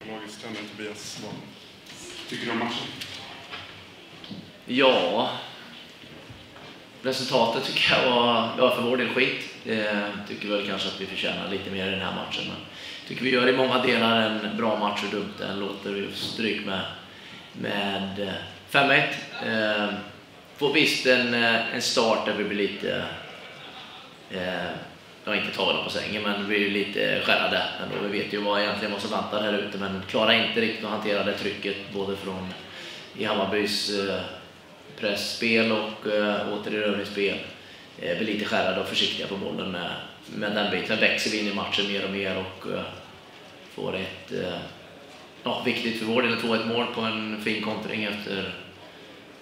Laget tränare Tobias, vad tycker du om matchen? Ja, resultatet tycker jag var för vår del skit. Tycker väl kanske att vi förtjänar lite mer i den här matchen. Men tycker vi gör i många delar en bra match och dumt. Den låter vi stryk med 5-1. Får visst en start där vi blir lite... Jag inte tagit på sängen, men vi är lite skärrade ändå. Vi vet ju vad som väntar här ute, men klarar inte riktigt att hantera det trycket både från i Hammarbys pressspel och återerövringsspel. Vi är lite skärrade och försiktiga på bollen med den biten. Växer vi in i matchen mer och mer och får ett viktigt för vår del 2-1 mål på en fin kontring efter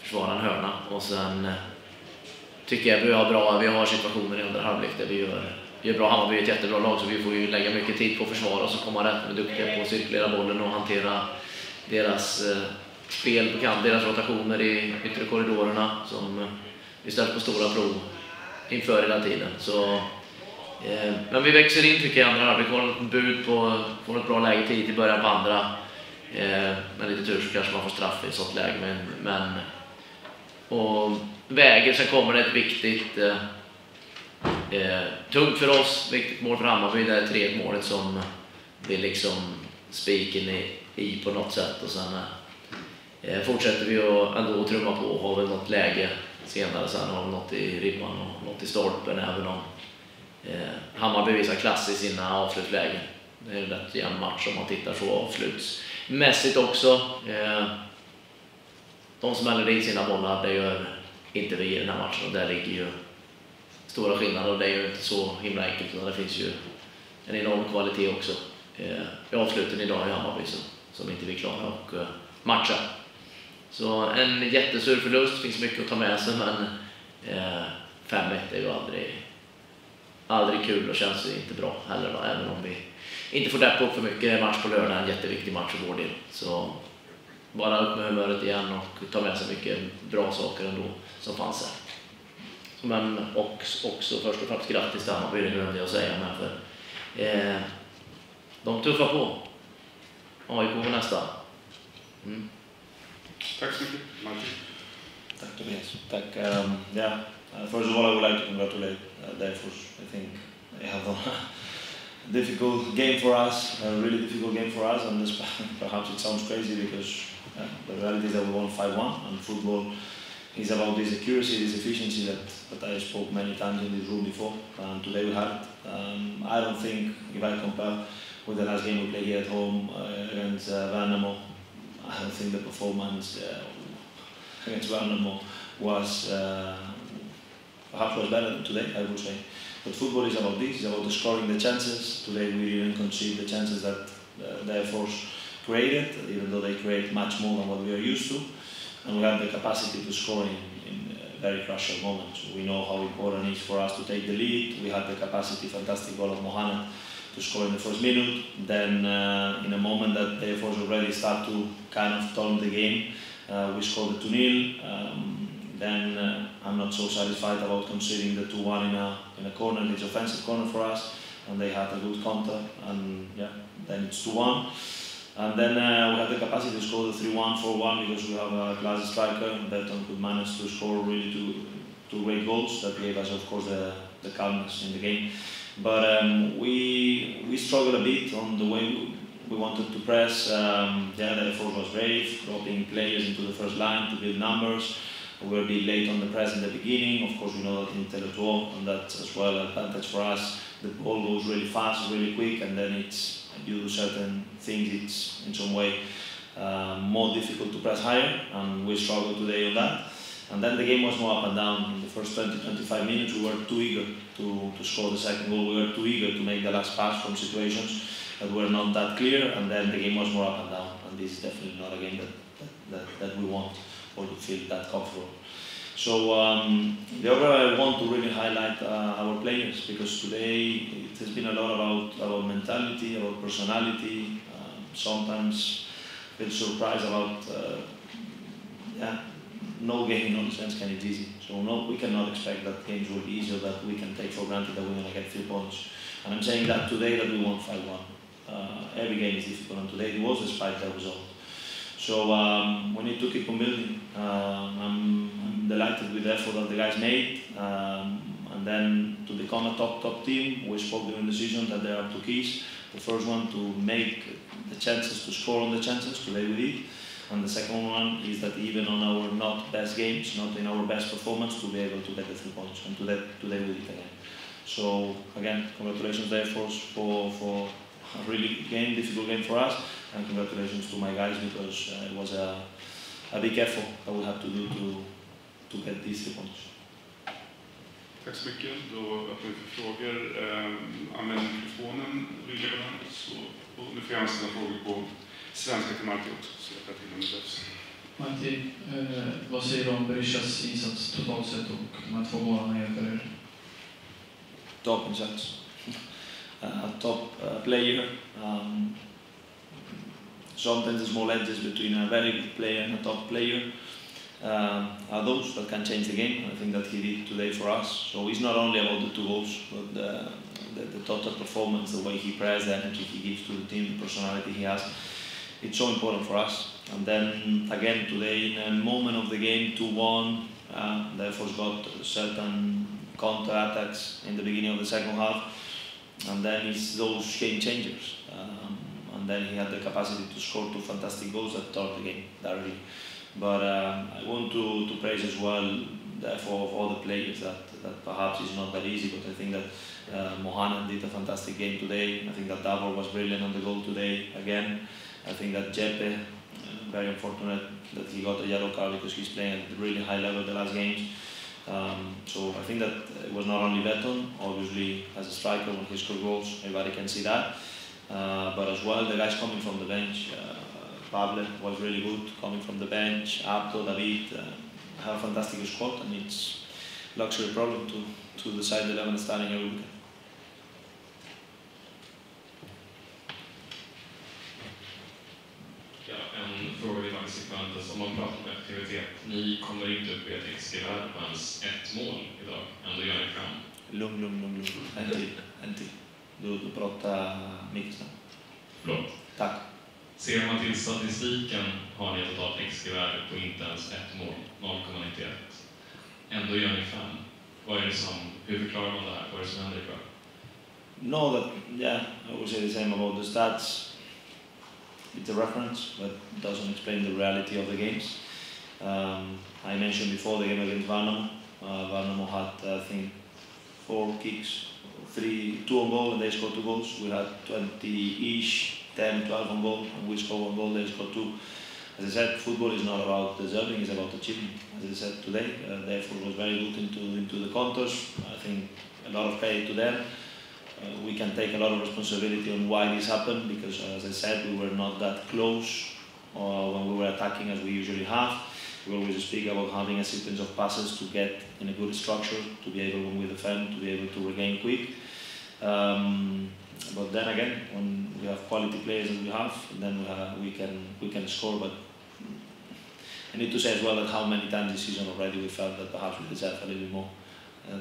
försvararen hörna. Och sen tycker jag vi har situationer i andra halvlek där vi gör bra. Hammarby är ett jättebra lag, så vi får ju lägga mycket tid på att försvara oss och komma rätt med duktiga på att cirkulera bollen och hantera deras spel på kant, deras rotationer i yttre korridorerna som vi ställt på stora prov inför hela tiden. Så, men vi växer in tycker jag andra halvlek. Vi har ett bud på ett bra läge tid i början på andra. Med lite tur så kanske man får straff i ett sånt läge. Men och väger, sen kommer det ett viktigt tungt för oss, viktigt mål för Hammarby. Det är 3-1 målet som blir liksom spiken i på något sätt. Och sen fortsätter vi ändå trumma på. Har vi något läge senare, sen har vi något i ribban och något i stolpen, även om Hammarby visar klass i sina avslutslägen. Det är en rätt jämn match om man tittar så avslutsmässigt också. De som häller i sina bollar, det gör inte vi i den här matchen, och där ligger ju stora skillnader, och det är ju inte så himla enkelt, utan det finns ju en enorm kvalitet också i avsluten idag i Hammarby som inte vi klarar och matcha. Så en jättesur förlust, finns mycket att ta med sig, men 5-1 är ju aldrig kul och känns ju inte bra heller då, även om vi inte får däppa upp för mycket. Match på lördag, en jätteviktig match för vår del. Så bara upp med humöret igen och ta med sig mycket bra saker ändå som fanns här. Men också först och främst grattis till Hammarby, det glömde jag säga, men för de tuffar på. AIK nästa. Tack så mycket, Marti. Tack Tobias. Tack. First of all, I would like to congratulate Degerfors. I think they have a difficult game for us, a really difficult game for us, and perhaps it sounds crazy because the reality is that we won 5-1, and football is about this accuracy, this efficiency that I spoke many times in this room before, and today we had it. I don't think, if I compare with the last game we played here at home against Värnamo, I don't think the performance against Värnamo was perhaps was better than today, I would say. But football is about this, it's about scoring the chances. Today we didn't concede the chances that Degerfors created, even though they create much more than what we are used to. And we have the capacity to score in very crucial moments. We know how important it is for us to take the lead. We had the capacity, fantastic goal of Mohamed, to score in the first minute. Then in a moment that Degerfors already start to kind of turn the game, we scored the 2-0. Then I'm not so satisfied about conceding the 2-1 in a corner. It's offensive corner for us, and they had a good counter, and then it's 2-1. And then we have the capacity to score the 3-1, 4-1 because we have a class striker. Burton could manage to score really two great goals that gave us, of course, the calmness in the game. But we struggled a bit on the way we wanted to press. The effort was brave, dropping players into the first line to build numbers. We were a bit late on the press in the beginning. Of course, we know that in Tele2, and that's as well an advantage for us. The ball goes really fast, really quick, and then you do certain things, it's in some way more difficult to press higher, and we struggled today on that. And then the game was more up and down. In the first 20-25 minutes, we were too eager to score the second goal. We were too eager to make the last pass from situations that were not that clear, and then the game was more up and down. And this is definitely not a game that we want or to feel that comfortable. So the overall, I want to really highlight our players, because today it has been a lot about mentality, about personality. Sometimes feel surprised about no game in all sense can it easy. So no, we cannot expect that games will be easy, or that we can take for granted that we're going to get 3 points. And I'm saying that today that we won 5-1. every game is difficult, and today it was despite that result. So we need to keep on building. I'm delighted with the effort that the guys made, and then to become a top team, we spoke during the season that there are two keys. The first one, to make the chances, to score on the chances. Today we did. And the second one is that even on our not best games, not in our best performance, to be able to get the 3 points. And today we did again. So again, congratulations Degerfors for a really difficult game for us, and congratulations to my guys, because it was a big effort that we had to do to get these 3 points. Tack så mycket. Då öppnar vi för frågor. Använd mikrofonen, rygga på den. Och nu får jag ställa frågor på svenska till Marti också, så jag tar till om det behövs. Marti, vad säger du om Berishas insats totalt sett och de här 2 målen hjälper er? Top insats. Top player. Sometimes the small edges between a very good player and a top player are those that can change the game. I think that he did today for us. So it's not only about the 2 goals, but the total performance, the way he plays, the energy he gives to the team, the personality he has. It's so important for us. And then again today, in a moment of the game, 2-1, therefore got certain counter attacks in the beginning of the second half, and then it's those game changers. And then he had the capacity to score 2 fantastic goals that turned the game directly. But I want to praise as well the effort of all the players that perhaps is not that easy, but I think that Mohanan did a fantastic game today. I think that Davor was brilliant on the goal today again. I think that Jeppe, very unfortunate that he got a yellow card because he's playing at a really high level the last games. So I think that it was not only Beton, obviously as a striker when he scored goals, everybody can see that. But as well the guys coming from the bench. Pablo was really good coming from the bench. Abdo, David, have a fantastic squad, and it's a luxury problem to decide the 11 starting every weekend. Ja, en fråga till Marti Cifuentes. Om man pratar om effektivitet, ni kommer inte upp i ett XG-värde på ens 1 mål idag, ändå gör ni fram. Lugn. En till. Du pratar mycket snabbt. Förlåt. Tack. Ser man till statistiken har ni totalt XG-värde på inte ens 1 mål, 0,91. Ändå gör ni 5. Vad är det hur förklarar man det här? Vad är det som händer ikväll? No, I would say the same about the stats. It's a reference, but doesn't explain the reality of the games. I mentioned before the game against Värnamo. Värnamo had, I think, 4 kicks, 2 on goal, and they scored 2 goals. We had 20-ish, 10, 12 on goal, and we scored 1 goal, they scored 2. As I said, football is not about deserving, it's about achieving. As I said today, therefore was very good into the counters. I think a lot of credit to them. We can take a lot of responsibility on why this happened, because as I said, we were not that close when we were attacking as we usually have. We always speak about having a sequence of passes to get in a good structure, to be able, when we defend, to be able to regain quick. But then again, when we have quality players as we have, then we can score. But I need to say as well that how many times this season already we felt that perhaps we deserve a little bit more.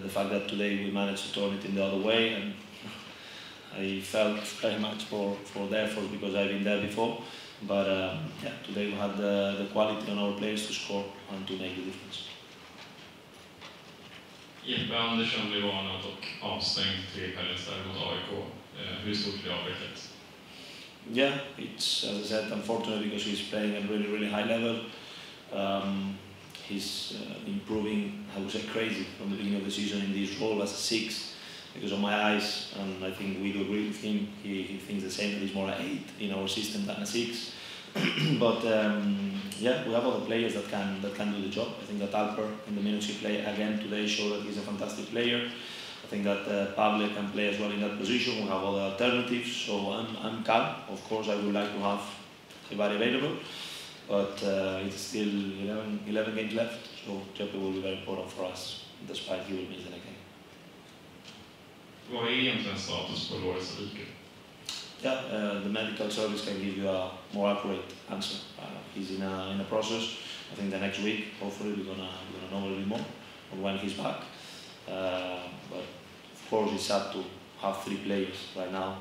The fact that today we managed to turn it in the other way, and I felt very much for Degerfors because I've been there before. But today we had the quality on our players to score and to make the difference. Jeppe Andersson blev varnad och avstängd 3 pelletser mot AIK. Hur stort är det avbräcket? Yeah, it's, as I said, unfortunate because he's playing at really high level. He's improving, I would say, crazy from the beginning of the season in this role as a 6 because of my eyes, and I think we do agree with him. He thinks the same, that he's more an 8 in our system than a 6. But yeah, we have other players that can do the job. I think that Alper, in the minutes he played again today, showed that he's a fantastic player. I think that Pablo can play as well in that position. We have other alternatives, so I'm calm. Of course, I would like to have everybody available, but it's still 11 games left, so Jeppe will be very important for us, despite he will miss the next game. Vad är egentligen status på Loris Riku? Yeah, the medical service can give you a more accurate answer. He's in a process. I think the next week, hopefully, we're gonna know a little bit more on when he's back. But of course, it's sad to have 3 players right now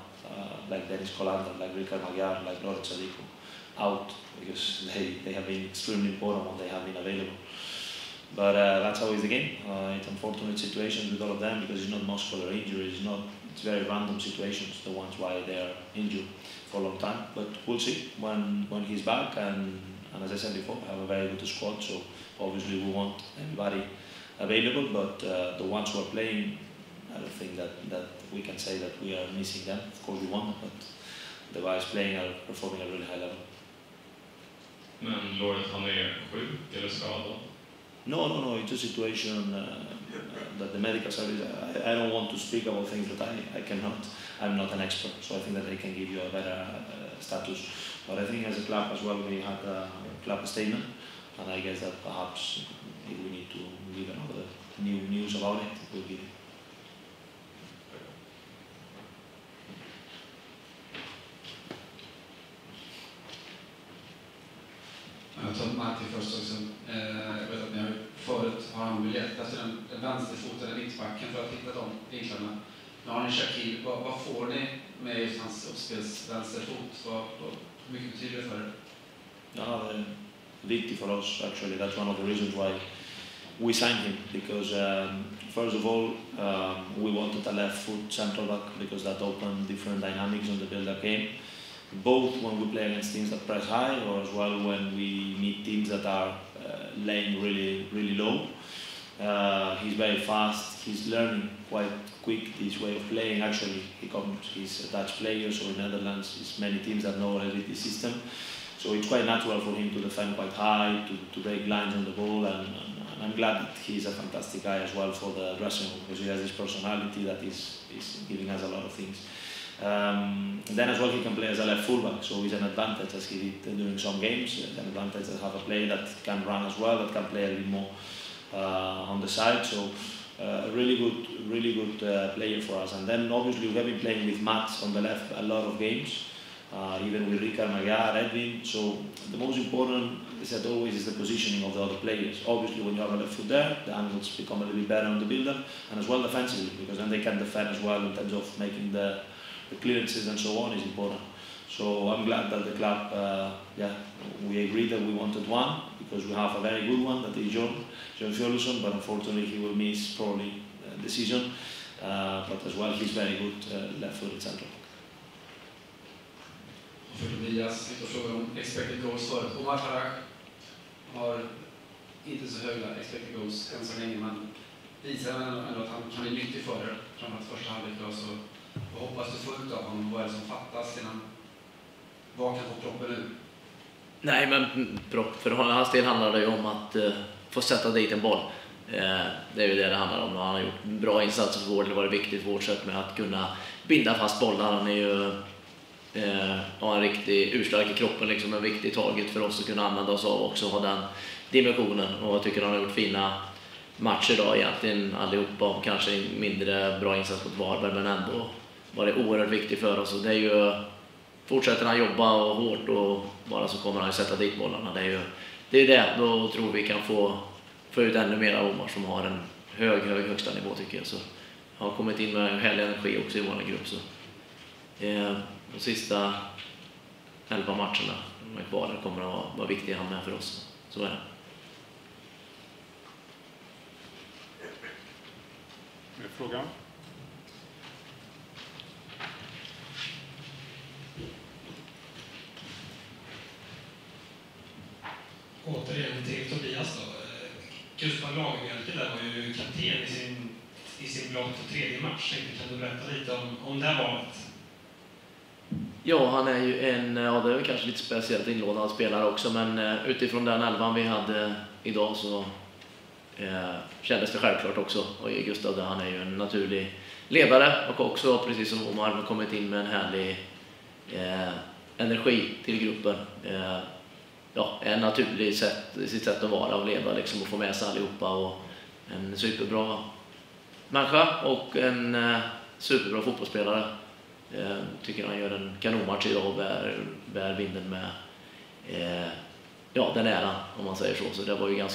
like Dennis Kolander, like Rickard Magyar, like Loret Sadiko, out because they have been extremely important when they have been available. But that's how it's the game. It's unfortunate situations with all of them because it's not muscular injuries, it's very random situations, the ones why they are injured for a long time. But we'll see when he's back, and as I said before, I have a very good squad, so obviously we want everybody available, but the ones who are playing, I don't think that we can say that we are missing them. Of course we want them, but the guys playing are performing at a really high level. Men Loret, han sjuk eller skadad? No, it's a situation that the medical service, I don't want to speak about things that I cannot. I'm not an expert, so I think that they can give you a better status. But I think as a club as well, we had a club statement, and I guess that perhaps if we need to give another new news about it, we'll give it. Jag tar Marti först också. Jag vet att ni har förut har han biljett efter den vänsterfotade mittbacken för att hitta de vinklarna. Nu har ni Shakir. Vad får ni med just hans uppspels vänsterfot? Hur mycket betyder det för er? Ja, viktigt för oss actually. That's one of the reasons why we signed him, because first of all we wanted a left foot central back because that opened different dynamics on the build-up game. Both when we play against teams that press high, or as well when we meet teams that are laying really low. He's very fast. He's learning quite quick this way of playing. Actually, he's a Dutch player, so in Netherlands, there's many teams that know already this system. So it's quite natural for him to defend quite high, to break lines on the ball, and I'm glad that he's a fantastic guy as well for the dressing room, because he has this personality that is giving us a lot of things. Then as well he can play as a left fullback, so it's an advantage as he did during some games. It's an advantage to have a player that can run as well, that can play a little more on the side. So a really good player for us. And then obviously we have been playing with Mats on the left a lot of games, even with Rickard Magyar, Edwin. So the most important is that always is the positioning of the other players. Obviously when you have a left foot there, the angles become a little bit better on the build-up, and as well defensively, because then they can defend as well in terms of making the clearances and so on is important. So I'm glad that the club, we agreed that we wanted one, because we have a very good one, that is John Fjolusson, but unfortunately he will miss probably the season. But as well he's very good left-footed central. För Tobias, vi frågar om expected goals förut. Omar Farag har inte så höga expected goals än så länge, men visar ändå att han kan bli nyttig för er, framförallt första halvlek då, så vad hoppas du få ut av honom? Vad är det som fattas innan? Vad kan få proppen nu? Nej, men för hans del handlar det ju om att få sätta dit en boll. Det är ju det handlar om. Han har gjort bra insatser för vår del, var det viktigt för vårt sätt med att kunna binda fast bollar. Han är ju har en riktig urstark i kroppen, liksom en viktig target för oss att kunna använda oss av också, ha den dimensionen. Och jag tycker han har gjort fina matcher idag egentligen allihopa, kanske mindre bra insats mot Varberg, men ändå var det oerhört viktigt för oss. Och det är ju, fortsätter han jobba och hårt och bara så kommer han ju sätta dit bollarna. Det är det, då tror vi kan få ut ännu mer av Omar som har en hög högsta nivå, tycker jag. Så han har kommit in med härlig energi också i vår grupp. Så de sista 11 matcherna de är kvar kommer att vara viktiga han med för oss. Så är det. Mer fråga? Återigen till Tobias då. Gustav Lagerbielke där var ju kapten i sin blott tredje match. Kan du berätta lite om det här valet? Ja, han är ju det är väl kanske lite speciellt inlånad spelare också, men utifrån den 11 vi hade idag så kändes det självklart också. Och Gustav, han är ju en naturlig ledare och också, precis som Omar, har kommit in med en härlig energi till gruppen. En naturlig sitt sätt att vara och leva liksom, och få med sig allihopa, och en superbra människa och en superbra fotbollsspelare. Tycker han gör en kanonmatch idag och bär vinden med den äran, om man säger så. Så det var ju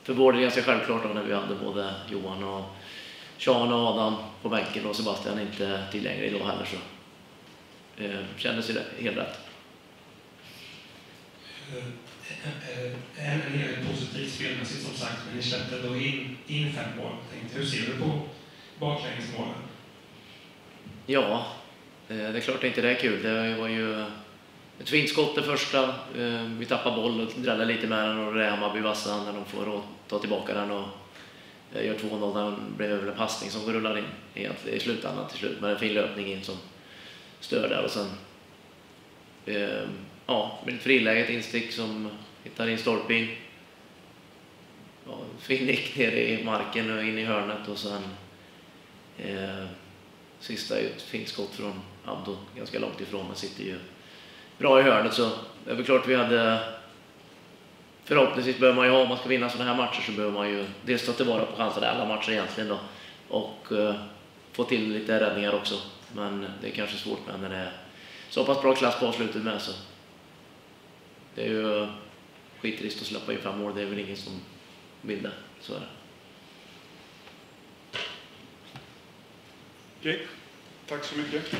för vår del ganska självklart då, när vi hade både Johan och Sean och Adam på bänken och Sebastian inte tillgänglig idag heller. Så kändes ju helt rätt. En helt positivt spelmässigt som sagt, men ni släppte då in 5 mål. Hur ser du på baklängesmålen? Ja, det är klart inte det är kul. Det var ju ett fint skott det första. Vi tappar boll och dräller lite med den och det är Hammarby vassa när de får ta tillbaka den och gör 2-0. Den blev väl en passning som rullar in egentligen i slutändan till slut med en fin löpning in som stör där och sen med ett friläget instick som hittar in stolpen. Ja, fin nick ner i marken och in i hörnet och sen sista är ett fint skott från Abdo ganska långt ifrån, men sitter ju bra i hörnet, så det är väl klart vi hade förhoppningsvis behöver man ju ha, om man ska vinna sådana här matcher så behöver man ju dels ta tillvara på chanser i alla matcher egentligen då och få till lite räddningar också, men det är kanske svårt när det är så pass bra klass på avslutet med, så det är ju skitrist att släppa in 5 mål, det är väl ingen som vill det, så är det. Okej, tack så mycket.